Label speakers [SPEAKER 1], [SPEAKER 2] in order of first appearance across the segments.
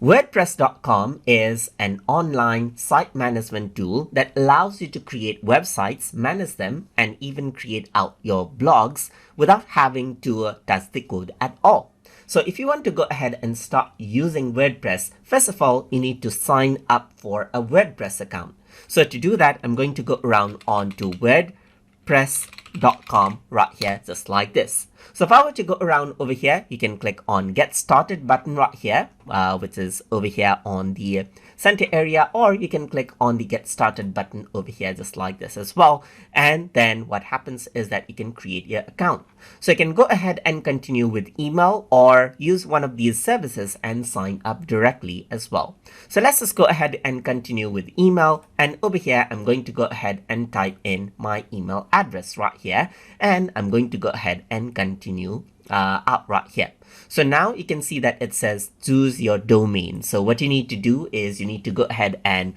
[SPEAKER 1] WordPress.com is an online site management tool that allows you to create websites, manage them, and even create out your blogs without having to touch the code at all. So if you want to go ahead and start using WordPress, first of all, you need to sign up for a WordPress account. So to do that, I'm going to go around onto wordpress.com right here, just like this. So if I were to go around over here, you can click on Get Started button right here, which is over here on the center area, or you can click on the Get Started button over here, just like this as well. And then what happens is that you can create your account. So you can go ahead and continue with email or use one of these services and sign up directly as well. So let's just go ahead and continue with email. And over here, I'm going to go ahead and type in my email address right here. And I'm going to go ahead and continue out right here. So now you can see that it says choose your domain. So what you need to do is you need to go ahead and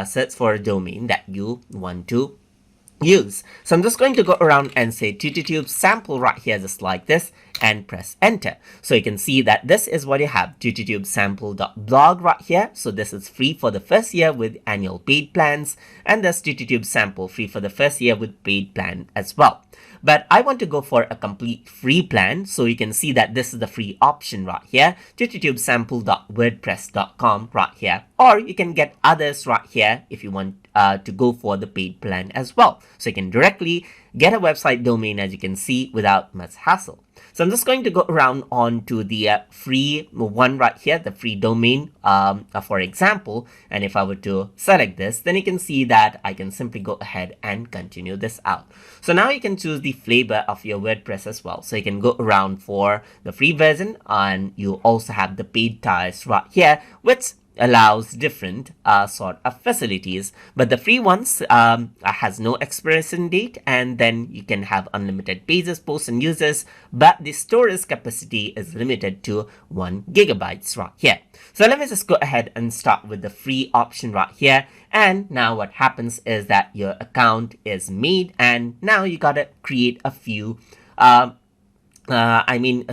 [SPEAKER 1] search for a domain that you want to use. So I'm just going to go around and say TutorTube sample right here, just like this, and press enter. So you can see that this is what you have, TutorTube sample.blog right here. So this is free for the first year with annual paid plans, and this TutorTube sample free for the first year with paid plan as well. But I want to go for a complete free plan. So you can see that this is the free option right here, tutortubesample.wordpress.com right here. Or you can get others right here if you want to go for the paid plan as well. So you can directly get a website domain, as you can see, without much hassle. So I'm just going to go around onto the free one right here, the free domain, for example. And if I were to select this, then you can see that I can simply go ahead and continue this out. So now you can choose the flavor of your WordPress as well. So you can go around for the free version, and you also have the paid tiers right here, which allows different sort of facilities, but the free ones has no expiration date, and then you can have unlimited pages, posts, and users, but the storage capacity is limited to 1 gigabytes right here. So let me just go ahead and start with the free option right here. And now what happens is that your account is made, and now you gotta create a few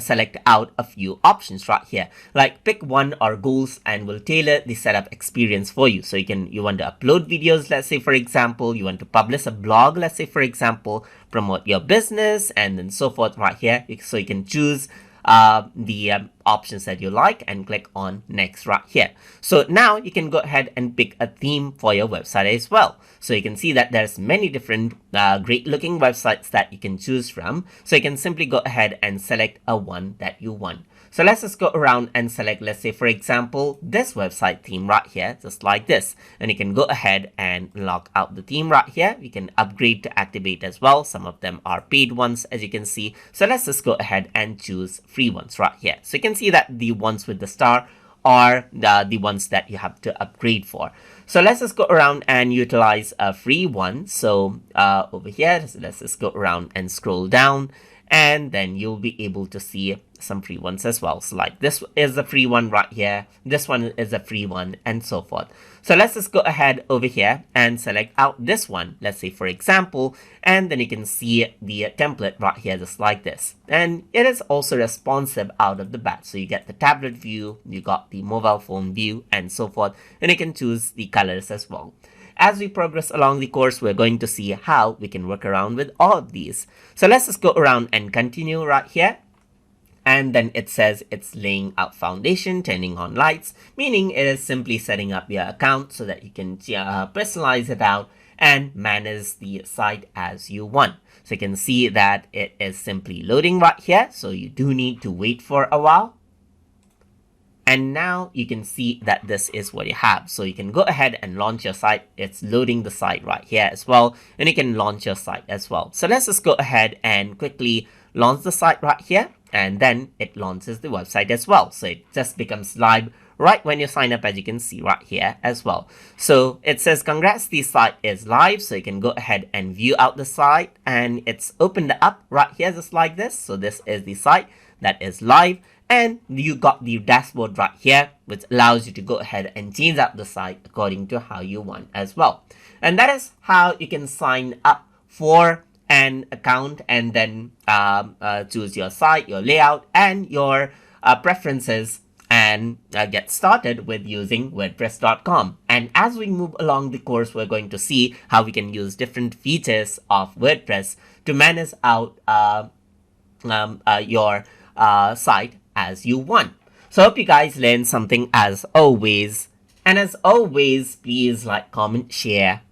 [SPEAKER 1] select out a few options right here, like pick one or goals, and we'll tailor the setup experience for you. So you want to upload videos, let's say for example, you want to publish a blog, let's say for example, promote your business, and then so forth right here. So you can choose the options that you like and click on next right here. So now you can go ahead and pick a theme for your website as well. So you can see that there's many different great looking websites that you can choose from. So you can simply go ahead and select a one that you want. So let's just go around and select, let's say for example, this website theme right here, just like this. And you can go ahead and lock out the theme right here. You can upgrade to activate as well. Some of them are paid ones, as you can see. So let's just go ahead and choose free ones right here. So you can see that the ones with the star are the ones that you have to upgrade for. So let's just go around and utilize a free one. So over here, so let's just go around and scroll down, and then you'll be able to see some free ones as well. So like this is a free one right here, this one is a free one, and so forth. So let's just go ahead over here and select out this one, let's say for example, and then you can see the template right here, just like this. And it is also responsive out of the bat. So you get the tablet view, you got the mobile phone view, and so forth, and you can choose the colors as well. As we progress along the course, we're going to see how we can work around with all of these. So let's just go around and continue right here. And then it says it's laying out foundation, turning on lights, meaning it is simply setting up your account so that you can personalize it out and manage the site as you want. So you can see that it is simply loading right here. So you do need to wait for a while. And now you can see that this is what you have. So you can go ahead and launch your site. It's loading the site right here as well. And you can launch your site as well. So let's just go ahead and quickly launch the site right here. And then it launches the website as well. So it just becomes live right when you sign up, as you can see right here as well. So it says, congrats, the site is live. So you can go ahead and view out the site, and it's opened up right here, just like this. So this is the site that is live. And you got the dashboard right here, which allows you to go ahead and change out the site according to how you want as well. And that is how you can sign up for an account, and then choose your site, your layout, and your preferences, and can get started with using wordpress.com. And as we move along the course, we're going to see how we can use different features of WordPress to manage out your site as you want. So I hope you guys learned something as always. And as always, please like, comment, share,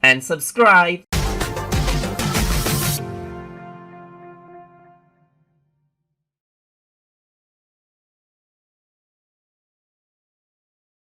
[SPEAKER 1] and subscribe.